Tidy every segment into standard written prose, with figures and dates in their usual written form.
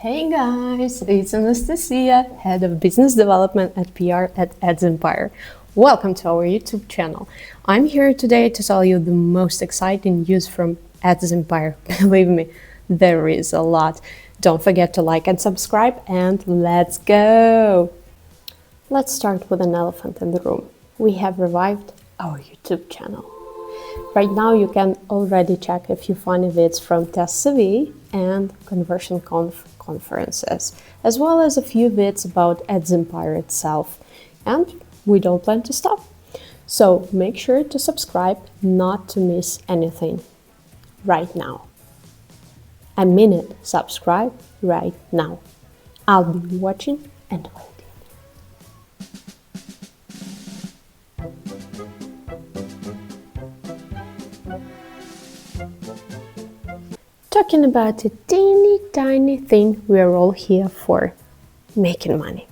Hey guys, it's Anastasia, Head of Business Development at PR at AdsEmpire. Welcome to our YouTube channel. I'm here today to tell you the most exciting news from AdsEmpire. Believe me, there is a lot. Don't forget to like and subscribe, and let's go! Let's start with an elephant in the room. We have revived our YouTube channel. Right now you can already check a few funny vids from Test CV and Conversion conferences, as well as a few vids about AdsEmpire itself. And we don't plan to stop. So make sure to subscribe not to miss anything right now. I mean it, subscribe right now. I'll be watching and waiting. Talking about a teeny tiny thing we are all here for, making money.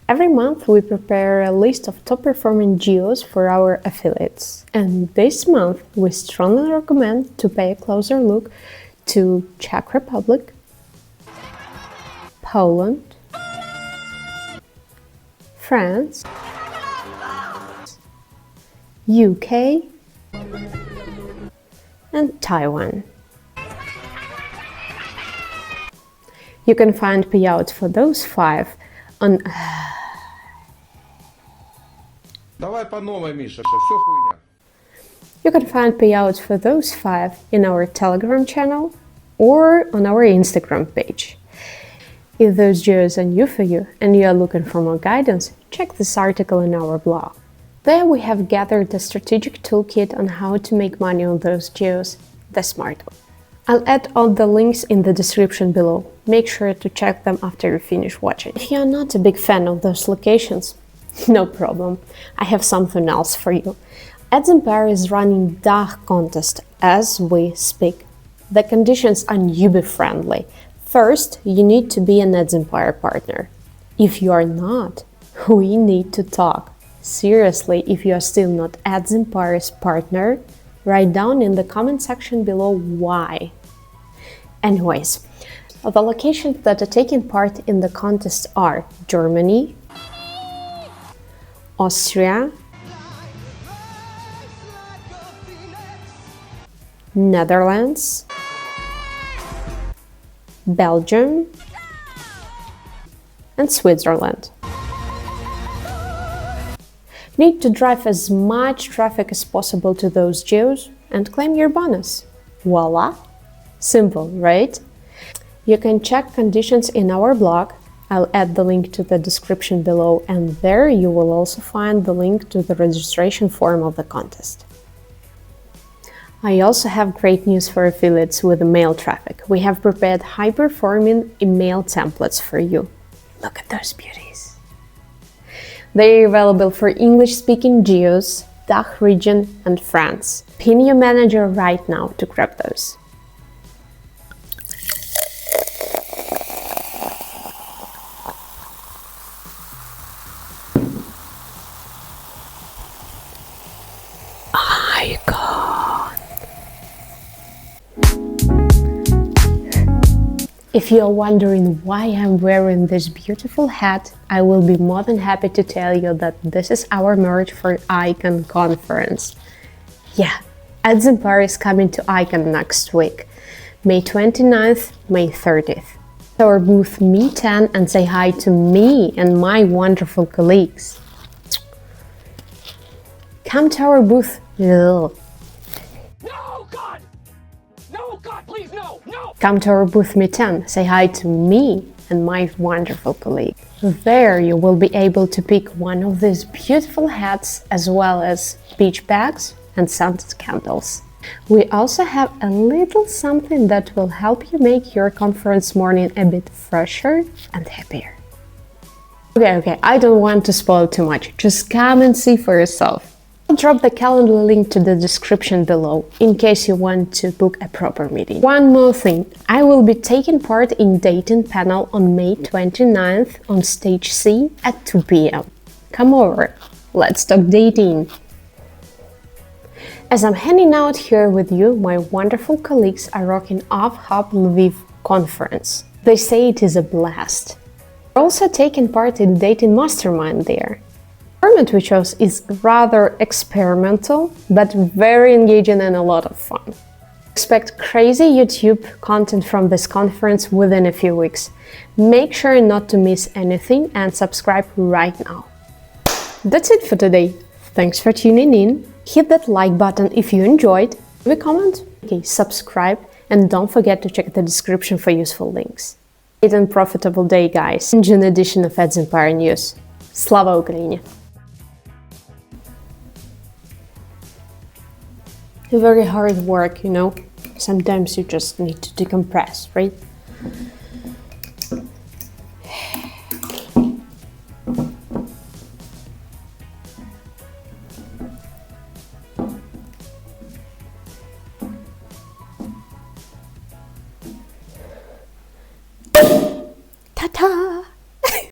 Every month we prepare a list of top performing geos for our affiliates. And this month we strongly recommend to pay a closer look to Czech Republic, Poland, France, UK, and Taiwan. You can find payouts for those 5 on... Давай по новой, Миша, все хуйня. You can find payouts for those 5 in our Telegram channel or on our Instagram page. If those geos are new for you and you are looking for more guidance, check this article in our blog. There we have gathered a strategic toolkit on how to make money on those geos the smart way. I'll add all the links in the description below. Make sure to check them after you finish watching. If you are not a big fan of those locations, no problem. I have something else for you. AdsEmpire is running DACH Contest as we speak. The conditions are newbie friendly. First, you need to be an AdsEmpire partner. If you are not, we need to talk. Seriously, if you are still not AdsEmpire's partner, write down in the comment section below why. Anyways, the locations that are taking part in the contest are Germany, Austria, Netherlands, Belgium, and Switzerland. Need to drive as much traffic as possible to those geos and claim your bonus. Voila! Simple, right? You can check conditions in our blog. I'll add the link to the description below, and there you will also find the link to the registration form of the contest. I also have great news for affiliates with email traffic. We have prepared high-performing email templates for you. Look at those beauties. They are available for English-speaking geos, DACH region, and France. Pin your manager right now to grab those. Icon. If you are wondering why I'm wearing this beautiful hat, I will be more than happy to tell you that this is our merch for Icon conference. Yeah, AdsEmpire is coming to Icon next week, May 29th, May 30th. Our booth Meet 10 and say hi to me and my wonderful colleagues. Come to our booth. No, God! No, God, please, no, no! Come to our booth Meet 10, say hi to me and my wonderful colleague. There you will be able to pick one of these beautiful hats, as well as beach bags and scented candles. We also have a little something that will help you make your conference morning a bit fresher and happier. Okay, I don't want to spoil too much. Just come and see for yourself. I'll drop the calendar link to the description below, in case you want to book a proper meeting. One more thing, I will be taking part in dating panel on May 29th on stage C at 2 p.m. Come over, let's talk dating. As I'm hanging out here with you, my wonderful colleagues are rocking off Hub Lviv conference. They say it is a blast. We're also taking part in dating mastermind there. The format we chose is rather experimental, but very engaging and a lot of fun. Expect crazy YouTube content from this conference within a few weeks. Make sure not to miss anything and subscribe right now. That's it for today. Thanks for tuning in. Hit that like button if you enjoyed, leave a comment, subscribe, and don't forget to check the description for useful links. Great and profitable day, guys, in June edition of AdsEmpire News. Slava Ukraini! Very hard work, you know. Sometimes you just need to decompress, right?